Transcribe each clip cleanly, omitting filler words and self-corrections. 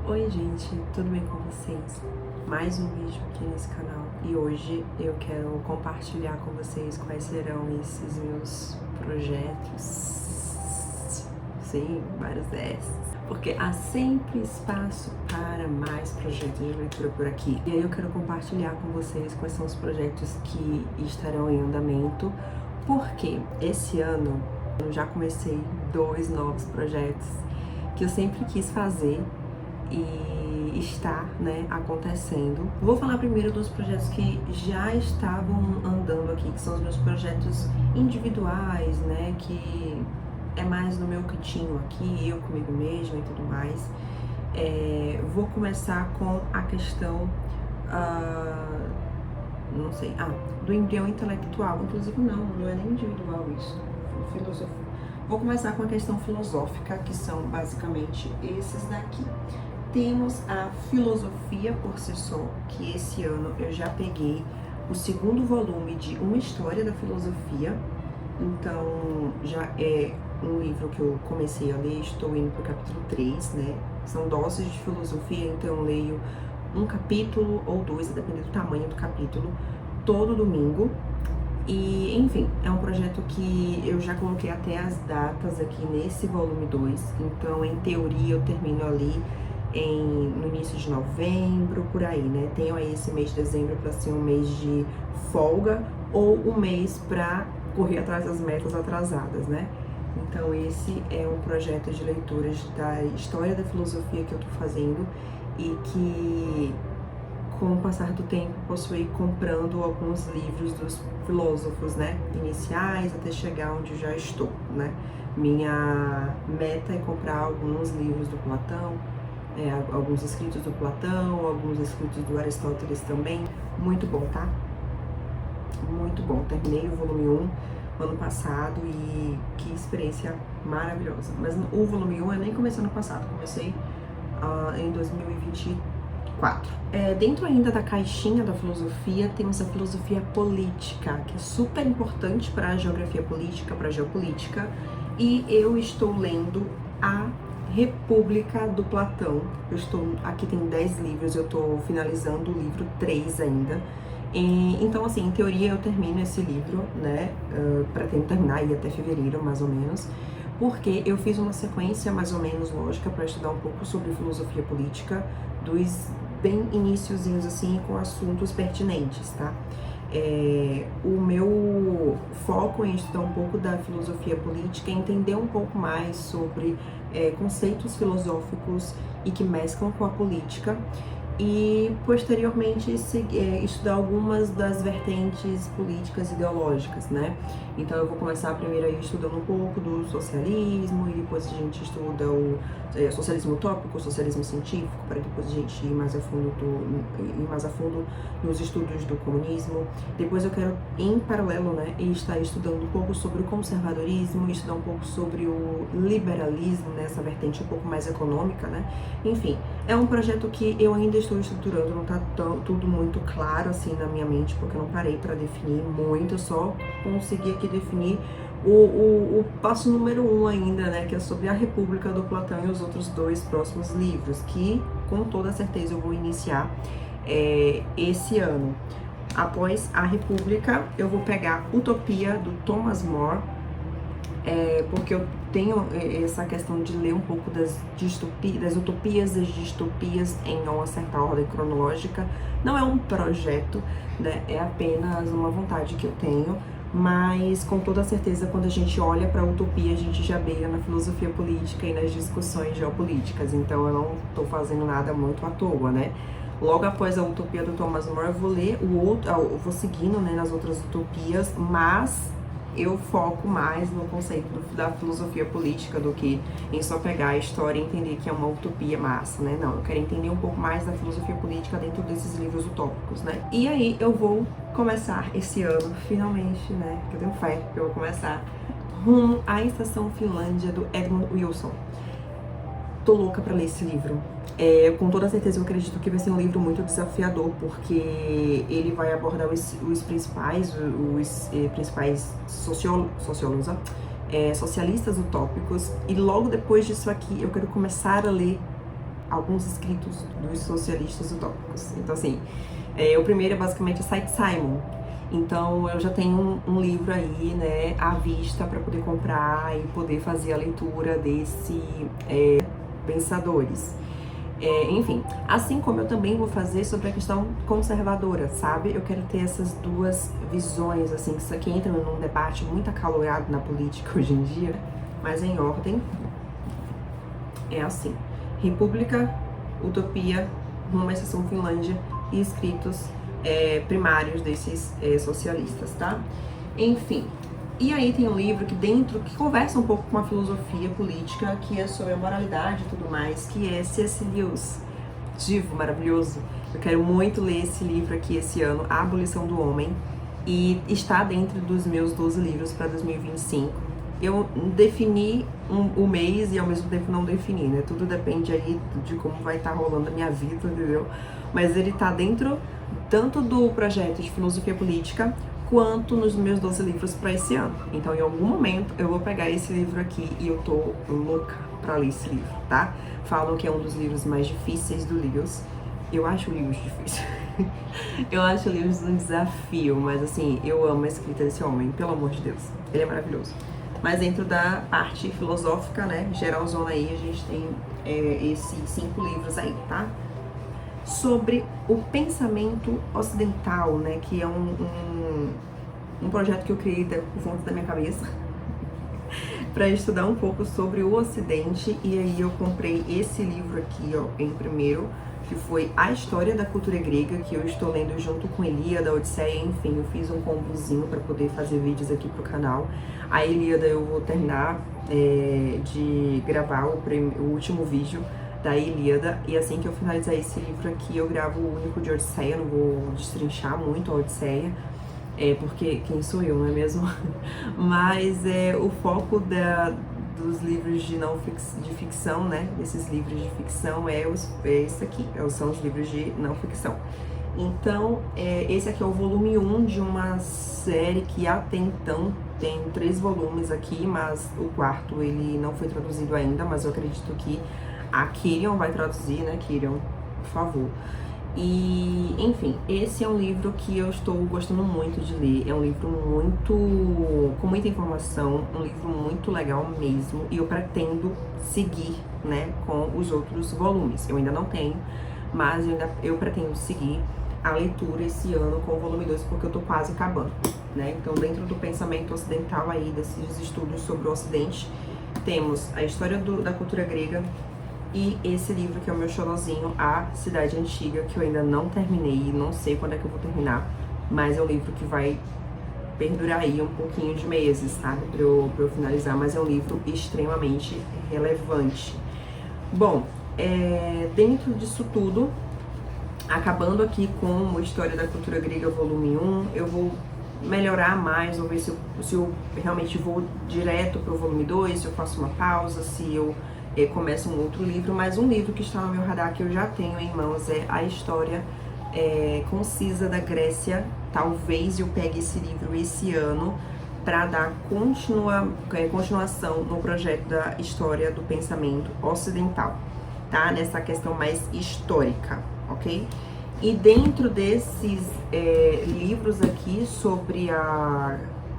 Oi gente, tudo bem com vocês? Mais um vídeo aqui nesse canal e hoje eu quero compartilhar com vocês quais serão esses meus projetos. Sim, vários S. Porque há sempre espaço para mais projetos de leitura por aqui. E aí eu quero compartilhar com vocês quais são os projetos que estarão em andamento, porque esse ano eu já comecei 2 novos projetos que eu sempre quis fazer e está, acontecendo. Vou falar primeiro dos projetos que já estavam andando aqui, que são os meus projetos individuais, que é mais no meu cantinho aqui, eu comigo mesma e tudo mais. Vou começar com a questão, do embrião intelectual. Inclusive não é nem individual isso, filosofia. Vou começar com a questão filosófica, que são basicamente esses daqui. Temos a filosofia por si só, que esse ano eu já peguei o segundo volume de Uma História da Filosofia. Então já é um livro que eu comecei a ler, estou indo para o capítulo 3, São doses de filosofia, então eu leio um capítulo ou dois, a depender do tamanho do capítulo, todo domingo. E, enfim, é um projeto que eu já coloquei até as datas aqui nesse volume 2, então em teoria eu termino ali no início de novembro, por aí, Tenho aí esse mês de dezembro para ser um mês de folga ou um mês para correr atrás das metas atrasadas, Então esse é um projeto de leituras da história da filosofia que eu tô fazendo e que, com o passar do tempo, posso ir comprando alguns livros dos filósofos, iniciais, até chegar onde eu já estou, Minha meta é comprar alguns livros do Platão, alguns escritos do Platão, alguns escritos do Aristóteles também. Muito bom, tá? Muito bom. Terminei o volume 1 ano passado e que experiência maravilhosa. Mas o volume 1 eu nem comecei ano passado, comecei em 2024. Dentro ainda da caixinha da filosofia, temos a filosofia política, que é super importante para a geografia política, para a geopolítica, e eu estou lendo a República do Platão. Aqui tem 10 livros, eu estou finalizando o livro 3 ainda. Então, assim, em teoria eu termino esse livro, pretendo terminar aí até fevereiro, mais ou menos, porque eu fiz uma sequência mais ou menos lógica para estudar um pouco sobre filosofia política, dos bem iniciozinhos, assim, com assuntos pertinentes, tá? O meu foco em estudar um pouco da filosofia política é entender um pouco mais sobre conceitos filosóficos e que mesclam com a política, e posteriormente estudar algumas das vertentes políticas ideológicas, Então eu vou começar primeiro aí estudando um pouco do socialismo, e depois a gente estuda o socialismo utópico, o socialismo científico, para depois a gente ir mais a fundo nos estudos do comunismo. Depois eu quero, em paralelo, estar estudando um pouco sobre o conservadorismo, estudar um pouco sobre o liberalismo, essa vertente um pouco mais econômica, Enfim, é um projeto que eu ainda estou estruturando, não tá tudo muito claro assim na minha mente, porque eu não parei para definir muito, eu só consegui aqui definir o passo número 1 ainda, que é sobre a República do Platão e os outros 2 próximos livros, que com toda certeza eu vou iniciar esse ano. Após a República, eu vou pegar Utopia, do Thomas More, porque eu tenho essa questão de ler um pouco das utopias, das distopias em uma certa ordem cronológica. Não é um projeto, é apenas uma vontade que eu tenho, mas com toda certeza quando a gente olha para a utopia, a gente já beira na filosofia política e nas discussões geopolíticas, então eu não estou fazendo nada muito à toa, Logo após a Utopia do Thomas More, eu vou ler eu vou seguindo, nas outras utopias, mas eu foco mais no conceito da filosofia política do que em só pegar a história e entender que é uma utopia massa, Não, eu quero entender um pouco mais da filosofia política dentro desses livros utópicos, E aí eu vou começar esse ano, finalmente, que eu tenho fé que eu vou começar, rumo à Estação Finlândia, do Edmund Wilson. Tô louca pra ler esse livro. Com toda certeza eu acredito que vai ser um livro muito desafiador, porque ele vai abordar os principais socialistas utópicos, e logo depois disso aqui eu quero começar a ler alguns escritos dos socialistas utópicos. Então, assim, o primeiro é basicamente o Saint-Simon. Então, eu já tenho um livro aí, né, à vista para poder comprar e poder fazer a leitura desse pensadores. Enfim, assim como eu também vou fazer sobre a questão conservadora, sabe? Eu quero ter essas duas visões, assim, que isso aqui entra num debate muito acalorado na política hoje em dia, mas em ordem. É assim: República, Utopia, Uma Exceção Finlândia e escritos primários desses socialistas, tá? Enfim. E aí tem um livro que conversa um pouco com a filosofia política, que é sobre a moralidade e tudo mais, que é C.S. Lewis, divo maravilhoso. Eu quero muito ler esse livro aqui esse ano, A Abolição do Homem, e está dentro dos meus 12 livros para 2025. Eu defini o mês e ao mesmo tempo não defini, né? Tudo depende aí de como vai estar rolando a minha vida, entendeu? Mas ele tá dentro tanto do projeto de filosofia política, quanto nos meus 12 livros para esse ano. Então, em algum momento, eu vou pegar esse livro aqui e eu tô louca pra ler esse livro, tá? Falam que é um dos livros mais difíceis do Lewis. Eu acho o Lewis difícil. Eu acho o Lewis um desafio, mas assim, eu amo a escrita desse homem, pelo amor de Deus. Ele é maravilhoso. Mas dentro da parte filosófica, né, geralzona aí, a gente tem esses 5 livros aí, tá? Sobre o pensamento ocidental, né, que é um projeto que eu criei por conta da minha cabeça para estudar um pouco sobre o Ocidente, e aí eu comprei esse livro aqui, ó, em primeiro, que foi A História da Cultura Grega, que eu estou lendo junto com Ilíada, Odisseia, enfim, eu fiz um combozinho para poder fazer vídeos aqui pro canal. A Ilíada eu vou terminar de gravar o último vídeo da Ilíada, e assim que eu finalizar esse livro aqui, eu gravo o único de Odisseia, não vou destrinchar muito a Odisseia, porque quem sou eu, não é mesmo? Mas o foco dos livros de ficção, né? Desses livros de ficção esse aqui, são os livros de não ficção. Então, esse aqui é o volume 1 de uma série que até então tem 3 volumes aqui, mas o quarto ele não foi traduzido ainda, mas eu acredito que a Kirion vai traduzir, né? Kirion, por favor. E, enfim, esse é um livro que eu estou gostando muito de ler. É um livro com muita informação, um livro muito legal mesmo. E eu pretendo seguir, né, com os outros volumes. Eu ainda não tenho, mas eu pretendo seguir a leitura esse ano com o volume 2, porque eu tô quase acabando, né? Então, dentro do pensamento ocidental aí, desses estudos sobre o Ocidente, temos a história da cultura grega, e esse livro que é o meu xodózinho, A Cidade Antiga, que eu ainda não terminei, não sei quando é que eu vou terminar, mas é um livro que vai perdurar aí um pouquinho de meses, sabe, pra eu finalizar, mas é um livro extremamente relevante. Bom, dentro disso tudo, acabando aqui com a História da Cultura Grega, volume 1, eu vou melhorar mais, vou ver se eu realmente vou direto pro volume 2, se eu faço uma pausa, se eu começo um outro livro, mas um livro que está no meu radar, que eu já tenho em mãos, é A História Concisa da Grécia. Talvez eu pegue esse livro esse ano para dar continuação no projeto da história do pensamento ocidental, tá? Nessa questão mais histórica, ok? E dentro desses livros aqui sobre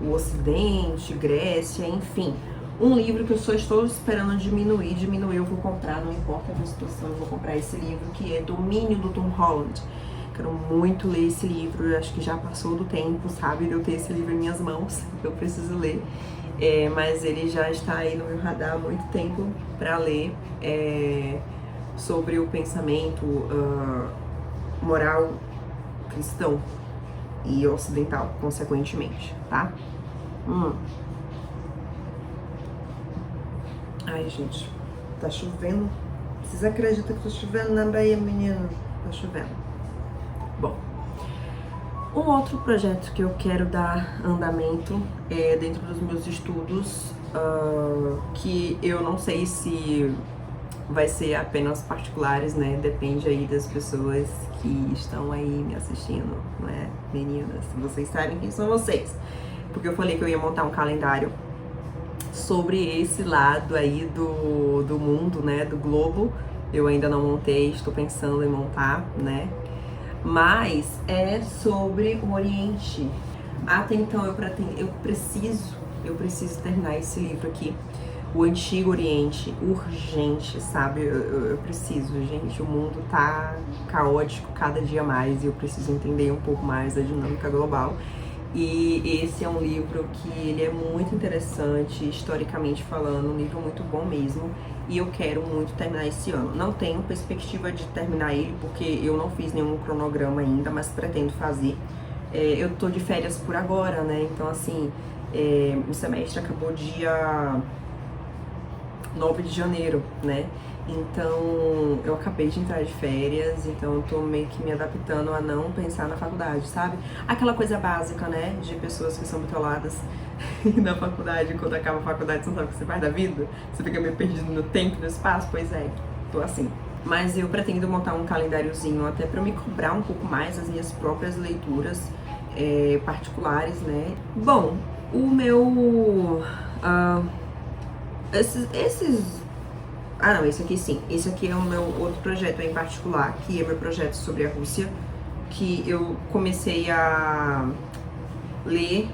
o Ocidente, Grécia, enfim, um livro que eu só estou esperando diminuir eu vou comprar, não importa a situação, eu vou comprar esse livro, que é Domínio, do Tom Holland. Quero muito ler esse livro, eu acho que já passou do tempo, sabe, de eu ter esse livro em minhas mãos, eu preciso ler, mas ele já está aí no meu radar há muito tempo para ler, sobre o pensamento moral cristão e ocidental, consequentemente, tá? Ai, gente, tá chovendo. Vocês acreditam que tá chovendo na Bahia, menino? Tá chovendo. Bom, um outro projeto que eu quero dar andamento dentro dos meus estudos, que eu não sei se vai ser apenas particulares, né? Depende aí das pessoas que estão aí me assistindo, né, meninas? Vocês sabem quem são vocês. Porque eu falei que eu ia montar um calendário sobre esse lado aí do mundo, né, do globo, Eu ainda não montei, estou pensando em montar, né? Mas é sobre o Oriente. Até então eu preciso terminar esse livro aqui, O Antigo Oriente, urgente, sabe? Eu preciso, gente, o mundo tá caótico cada dia mais e eu preciso entender um pouco mais a dinâmica global. E esse é um livro que ele é muito interessante, historicamente falando, um livro muito bom mesmo. E eu quero muito terminar esse ano. Não tenho perspectiva de terminar ele, porque eu não fiz nenhum cronograma ainda, mas pretendo fazer. Eu tô de férias por agora, né? Então, assim, o semestre acabou dia 9 de janeiro, né? Então, eu acabei de entrar de férias, então eu tô meio que me adaptando a não pensar na faculdade, sabe? Aquela coisa básica, né? De pessoas que são bitoladas na faculdade, quando acaba a faculdade, você não sabe o que você faz da vida? Você fica meio perdido no tempo e no espaço? Pois é, tô assim. Mas eu pretendo montar um calendáriozinho até pra me cobrar um pouco mais as minhas próprias leituras particulares, né? Bom, o meu... esse aqui sim. Esse aqui é o meu outro projeto em particular, que é meu projeto sobre a Rússia, que eu comecei a ler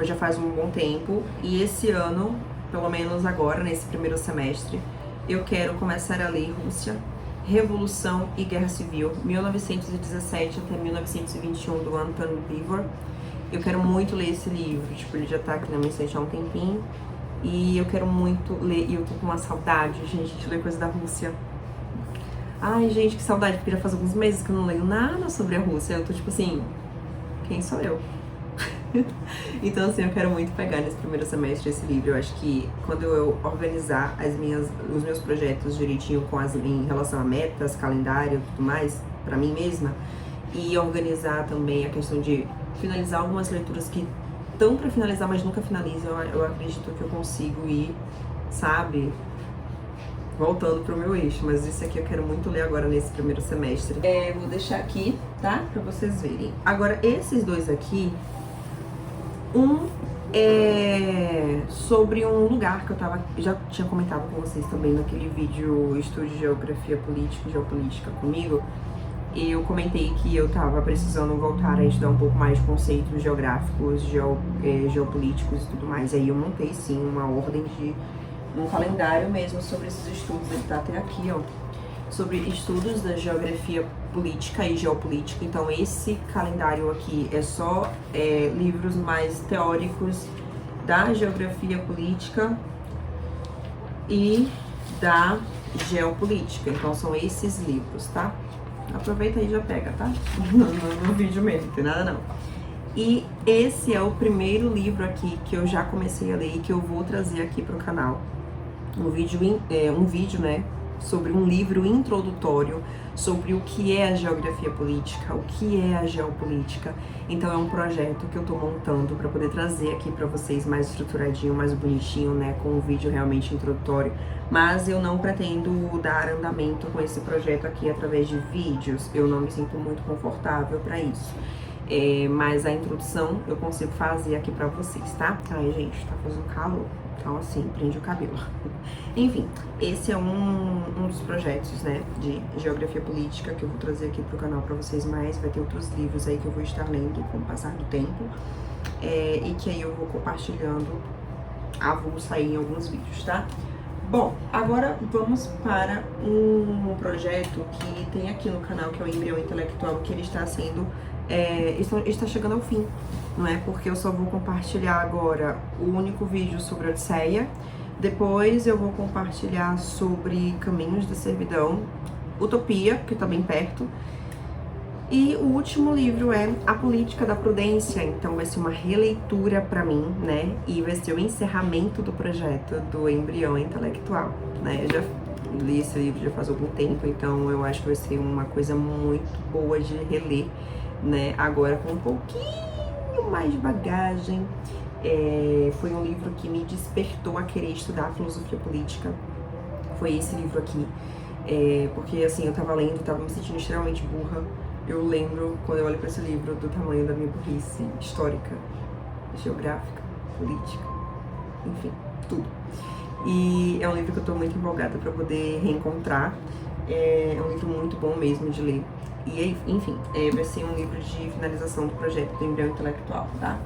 já faz um bom tempo, e esse ano, pelo menos agora, nesse primeiro semestre, eu quero começar a ler Rússia, Revolução e Guerra Civil, 1917 até 1921, do Anton Beevor. Eu quero muito ler esse livro, tipo, ele já tá aqui na minha estante há um tempinho. E eu quero muito ler, e eu tô com uma saudade, gente, de ler coisa da Rússia. Ai, gente, que saudade, porque já faz alguns meses que eu não leio nada sobre a Rússia. Eu tô tipo assim, quem sou eu? Então, assim, eu quero muito pegar nesse primeiro semestre esse livro. Eu acho que quando eu organizar os meus projetos direitinho em relação a metas, calendário e tudo mais, pra mim mesma, e organizar também a questão de finalizar algumas leituras que estão pra finalizar, mas nunca finalizo, eu acredito que eu consigo ir, sabe, voltando pro meu eixo. Mas esse aqui eu quero muito ler agora nesse primeiro semestre. Vou deixar aqui, tá? Pra vocês verem. Agora, esses dois aqui, um é sobre um lugar que já tinha comentado com vocês também naquele vídeo Estudo de Geografia Política e Geopolítica comigo. Eu comentei que eu tava precisando voltar a estudar um pouco mais de conceitos geográficos, geopolíticos e tudo mais. Aí eu montei, sim, uma ordem de um calendário mesmo sobre esses estudos. Ele tá até aqui, ó, sobre estudos da geografia política e geopolítica. Então esse calendário aqui é só livros mais teóricos da geografia política e da geopolítica. Então são esses livros, tá? Aproveita aí e já pega, tá? No vídeo mesmo, não tem nada não. E esse é o primeiro livro aqui que eu já comecei a ler e que eu vou trazer aqui pro canal. Um vídeo, né, sobre um livro introdutório sobre o que é a geografia política, o que é a geopolítica. Então é um projeto que eu tô montando para poder trazer aqui para vocês mais estruturadinho, mais bonitinho, né, com um vídeo realmente introdutório. Mas eu não pretendo dar andamento com esse projeto aqui através de vídeos. Eu não me sinto muito confortável para isso. Mas a introdução eu consigo fazer aqui pra vocês, tá? Ai, gente, tá fazendo calor. Então, assim, prende o cabelo. Enfim, esse é um dos projetos, né, de geografia política que eu vou trazer aqui pro canal pra vocês mais. Vai ter outros livros aí que eu vou estar lendo com o passar do tempo. E que aí eu vou compartilhando avulso aí em alguns vídeos, tá? Bom, agora vamos para um projeto que tem aqui no canal, que é o Embrião Intelectual, que ele está sendo... está chegando ao fim, não é? Porque eu só vou compartilhar agora o único vídeo sobre a Odisseia. Depois eu vou compartilhar sobre Caminhos da Servidão, Utopia, que tá bem perto. E o último livro é A Política da Prudência, então vai ser uma releitura pra mim, né? E vai ser o encerramento do projeto do Embrião Intelectual, né? Eu já li esse livro já faz algum tempo, então eu acho que vai ser uma coisa muito boa de reler, né? Agora com um pouquinho mais de bagagem. Foi um livro que me despertou a querer estudar filosofia política. Foi esse livro aqui. Porque assim, eu tava lendo, tava me sentindo extremamente burra. Eu lembro, quando eu olho para esse livro, do tamanho da minha burrice histórica, geográfica, política, enfim, tudo. E é um livro que eu tô muito empolgada para poder reencontrar. É um livro muito bom mesmo de ler. E, enfim, vai ser um livro de finalização do projeto do embrião intelectual, tá?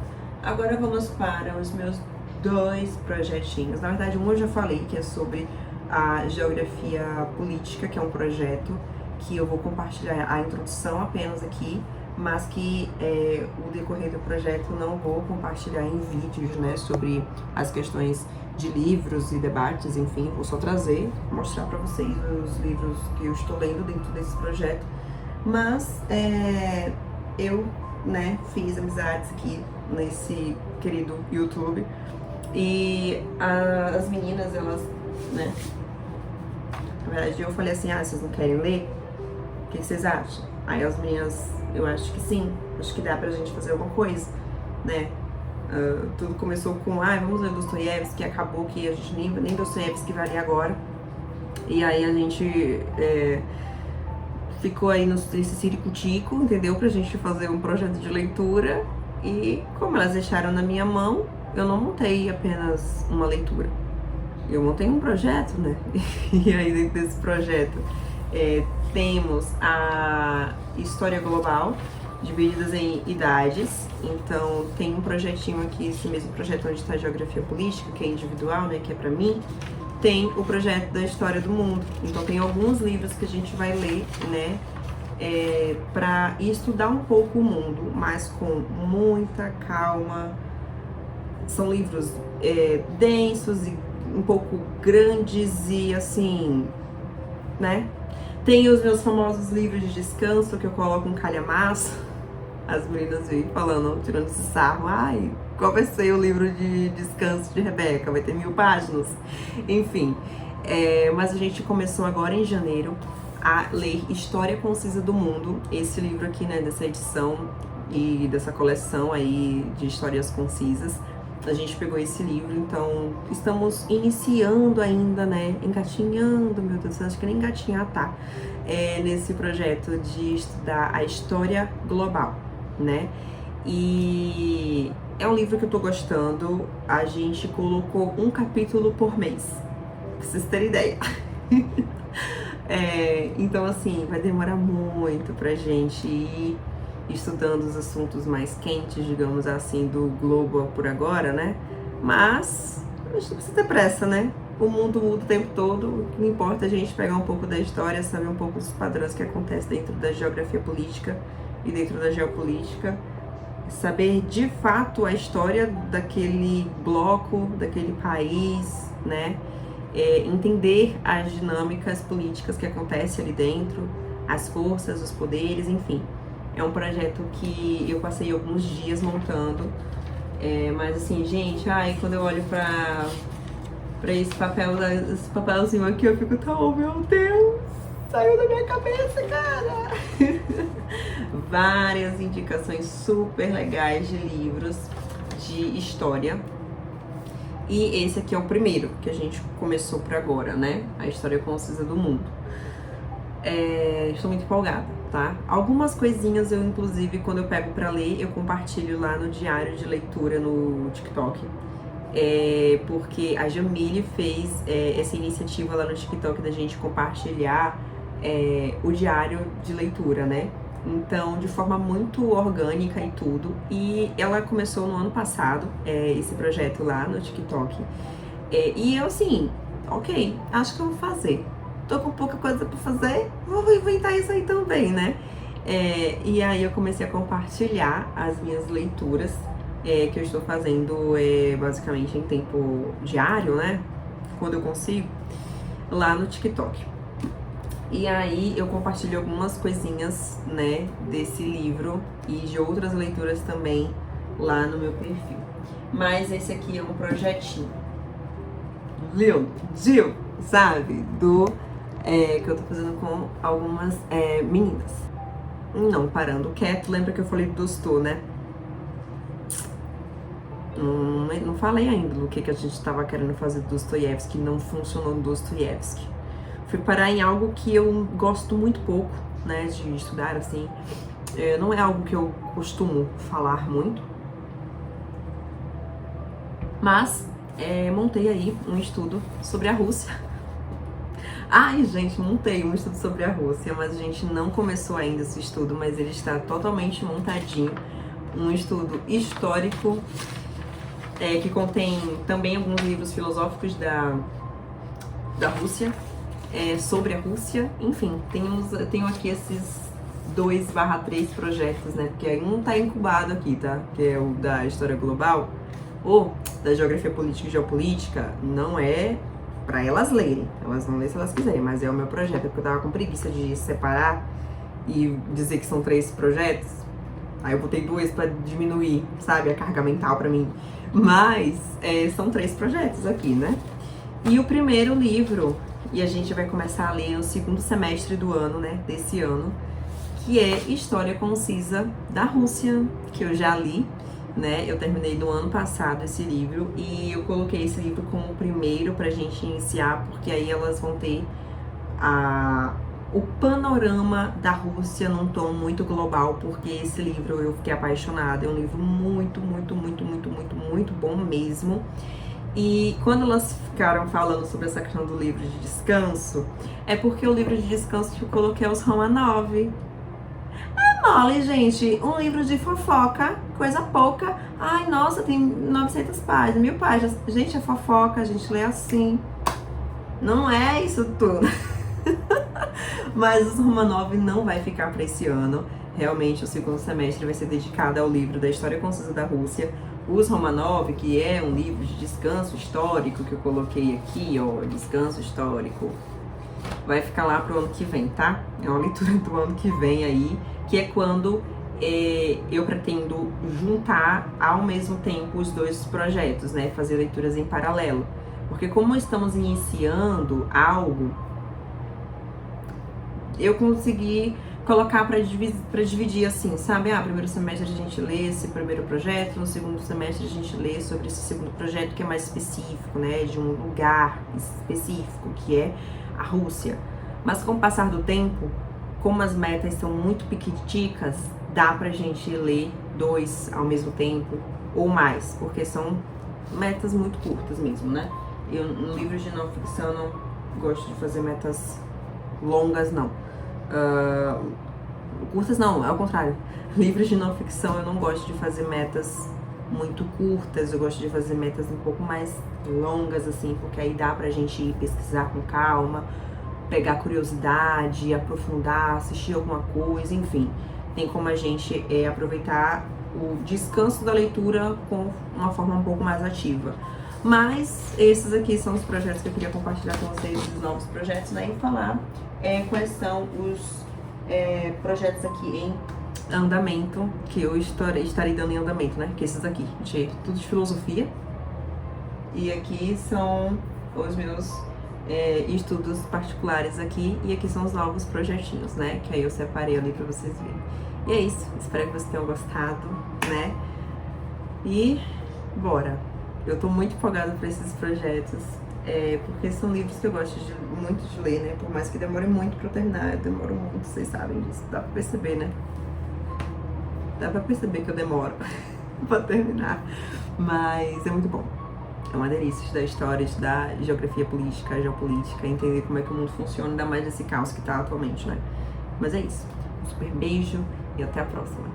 Agora vamos para os meus 2 projetinhos. Na verdade, um eu já falei, que é sobre a geografia política, que é um projeto que eu vou compartilhar a introdução apenas aqui, mas que o decorrer do projeto não vou compartilhar em vídeos, né, sobre as questões de livros e debates, enfim, vou só trazer, mostrar para vocês os livros que eu estou lendo dentro desse projeto. Mas eu, né, fiz amizades aqui nesse querido YouTube e as meninas, elas, né, na verdade eu falei assim, vocês não querem ler? O que vocês acham? Aí as meninas, eu acho que sim, acho que dá pra gente fazer alguma coisa, né? Tudo começou com, vamos ler Dostoiévski, que acabou que a gente nem Dostoiévski vai ler agora. E aí a gente ficou aí nesse ciricutico, entendeu? Pra gente fazer um projeto de leitura. E como elas deixaram na minha mão, eu não montei apenas uma leitura. Eu montei um projeto, né? E aí dentro desse projeto temos a história global, divididas em idades. Então tem um projetinho aqui, esse mesmo projeto onde está a geografia política, que é individual, né, que é pra mim. Tem o projeto da história do mundo. Então tem alguns livros que a gente vai ler, né, para estudar um pouco o mundo, mas com muita calma. São livros densos e um pouco grandes e assim, né? Tem os meus famosos livros de descanso que eu coloco um calhamaço. As meninas vêm falando, tirando esse sarro. Qual vai ser o livro de descanso de Rebeca? Vai ter 1000 páginas? Enfim, mas a gente começou agora em janeiro a ler História Concisa do Mundo. Esse livro aqui, né, dessa edição e dessa coleção aí de histórias concisas. A gente pegou esse livro, então estamos iniciando ainda, né, engatinhando, meu Deus, acho que nem engatinhar tá, nesse projeto de estudar a história global, né, e é um livro que eu tô gostando. A gente colocou um capítulo por mês, pra vocês terem ideia. Então assim, vai demorar muito pra gente ir estudando os assuntos mais quentes, digamos assim, do globo por agora, né? Mas a gente não precisa ter pressa, né? O mundo muda o tempo todo. O que importa é a gente pegar um pouco da história, saber um pouco dos padrões que acontecem dentro da geografia política e dentro da geopolítica, saber de fato a história daquele bloco, daquele país, né? Entender as dinâmicas políticas que acontecem ali dentro, as forças, os poderes, enfim. É um projeto que eu passei alguns dias montando, mas assim, gente, quando eu olho pra esse papelzinho aqui, eu fico tão, meu Deus, saiu da minha cabeça, cara! Várias indicações super legais de livros de história. E esse aqui é o primeiro que a gente começou por agora, né? A História Concisa do Mundo. Estou muito empolgada, tá? Algumas coisinhas eu, inclusive, quando eu pego pra ler, eu compartilho lá no diário de leitura no TikTok. Porque a Jamile fez essa iniciativa lá no TikTok da gente compartilhar o diário de leitura, né? Então, de forma muito orgânica e tudo. E ela começou no ano passado, esse projeto lá no TikTok. E eu, assim, ok, acho que eu vou fazer. Tô com pouca coisa pra fazer, vou inventar isso aí também, né? E aí eu comecei a compartilhar as minhas leituras, que eu estou fazendo basicamente em tempo diário, né? Quando eu consigo, lá no TikTok. E aí eu compartilho algumas coisinhas, né, desse livro e de outras leituras também lá no meu perfil. Mas esse aqui é um projetinho lindo, sabe? Que eu tô fazendo com algumas meninas. Não, parando quieto, lembra que eu falei do Dostô, né? Não falei ainda do que a gente tava querendo fazer do Dostoiévski, não funcionou no Dostoiévski. Fui parar em algo que eu gosto muito pouco, né, de estudar, assim. Não é algo que eu costumo falar muito. Mas montei aí um estudo sobre a Rússia. Ai, gente, montei um estudo sobre a Rússia, mas a gente não começou ainda esse estudo, mas ele está totalmente montadinho. Um estudo histórico, que contém também alguns livros filosóficos da Rússia, sobre a Rússia. Enfim, tenho aqui esses 2/3 projetos, né? Porque um tá incubado aqui, tá? Que é o da História Global, ou da Geografia Política e Geopolítica. Não é pra elas lerem, elas vão ler se elas quiserem, mas é o meu projeto, porque eu tava com preguiça de separar e dizer que são 3 projetos. Aí eu botei 2 pra diminuir, sabe, a carga mental pra mim. Mas são 3 projetos aqui, né? E o primeiro livro, e a gente vai começar a ler no segundo semestre do ano, né, desse ano, que é História Concisa da Rússia, que eu já li, né? Eu terminei no ano passado esse livro e eu coloquei esse livro como o primeiro pra gente iniciar, porque aí elas vão ter o panorama da Rússia num tom muito global, porque esse livro eu fiquei apaixonada, é um livro muito, muito, muito, muito, muito, muito bom mesmo. E quando elas ficaram falando sobre essa questão do livro de descanso, é porque o livro de descanso que eu coloquei é os Romanov. Mole, gente, um livro de fofoca, coisa pouca. Ai, nossa, tem 900 páginas, 1000 páginas. Gente, é fofoca, a gente lê assim. Não é isso tudo. Mas os Romanov não vai ficar para esse ano. Realmente, o segundo semestre vai ser dedicado ao livro da História Concisa da Rússia. Os Romanov, que é um livro de descanso histórico, que eu coloquei aqui, ó, descanso histórico, vai ficar lá pro ano que vem, tá? É uma leitura do ano que vem aí, que é quando eu pretendo juntar ao mesmo tempo os 2 projetos, né? Fazer leituras em paralelo. Porque como estamos iniciando algo, eu consegui colocar para dividir assim, sabe? Primeiro semestre a gente lê esse primeiro projeto, no segundo semestre a gente lê sobre esse segundo projeto que é mais específico, né? De um lugar específico, que é a Rússia. Mas com o passar do tempo, como as metas são muito pequiticas, dá pra gente ler 2 ao mesmo tempo ou mais, porque são metas muito curtas mesmo, né? Eu, no livro de não ficção, não gosto de fazer metas longas, não. Curtas não, é o contrário. Livros de não ficção eu não gosto de fazer metas muito curtas, eu gosto de fazer metas um pouco mais longas, assim, porque aí dá pra gente ir pesquisar com calma, pegar curiosidade, aprofundar, assistir alguma coisa, enfim. Tem como a gente aproveitar o descanso da leitura com uma forma um pouco mais ativa. Mas esses aqui são os projetos que eu queria compartilhar com vocês, os novos projetos, né? E falar quais são os projetos aqui em andamento, que eu estarei dando em andamento, né? Que esses aqui, gente, tudo de filosofia. E aqui são os meus estudos particulares aqui, e aqui são os novos projetinhos, né? Que aí eu separei ali pra vocês verem. E é isso, espero que vocês tenham gostado, né? E bora! Eu tô muito empolgada por esses projetos, porque são livros que eu gosto muito de ler, né? Por mais que demore muito pra eu terminar, eu demoro muito, vocês sabem disso, dá pra perceber, né? Dá pra perceber que eu demoro pra terminar, mas é muito bom. É uma delícia estudar história, estudar geografia política, geopolítica, entender como é que o mundo funciona, ainda mais nesse caos que tá atualmente, né? Mas é isso. Um super beijo e até a próxima.